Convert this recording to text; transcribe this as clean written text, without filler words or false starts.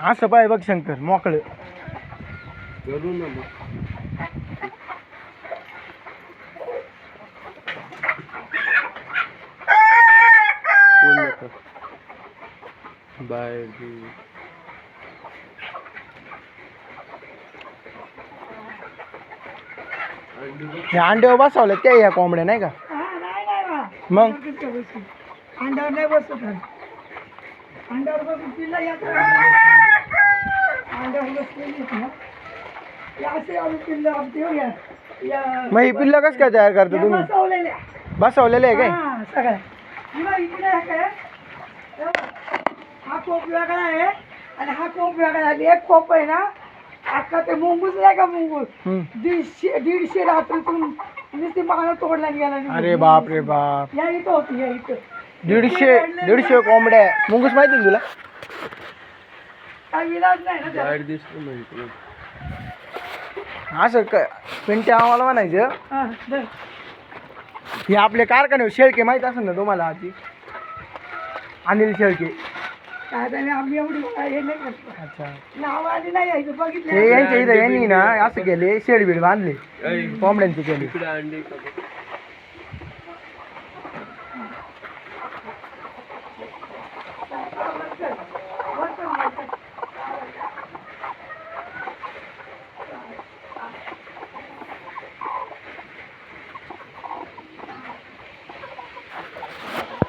असं पाय बघ शंकर मोकळं करू ना मग. पूर्ण कर. बाहेर घेऊ. हे अंड्यावर बसवलं ते या कोंबड्या नाही का मग अंड्यावर नाही बसत अंड्यावर बसून पिल्ला येत अंड्यावर बसलेली असे पिल्ल मग ही पिल्लं कसं काय तयार करता तुम्ही बसवलेल्या बसवलेले आहे काय सगळ्या किंवा इकडे काय हा कोप वेगळा आहे आणि हा कोप वेगळा आहे. एक कोप आहे ना अख्खा ते मुंगूस नाही का मुंगूस दीडशे रात्रीतून नुसती मागणं तोडला गेला अरे बाप रे बाप या इथं होती या इथं 150 कोंबड्या मुंगूस माहिती ना तुला काय विलाज नाही ना त्याला. बाहेर दिसतो म्हणजे असं पिंट्या आम्हाला म्हणायचं हा, धर. हे आपले कारखाने शेळके माहित असेल ना तुम्हाला आधी अनिल शेळके काय त्याने आम्ही एवढी हे नाही करतो अच्छा नाव आली नाही यायचं हे बघितलं यांच्या इथं यांनी ना असं केले शेडबीड बांधले कोंबड्यांचे केले इकडे अंडी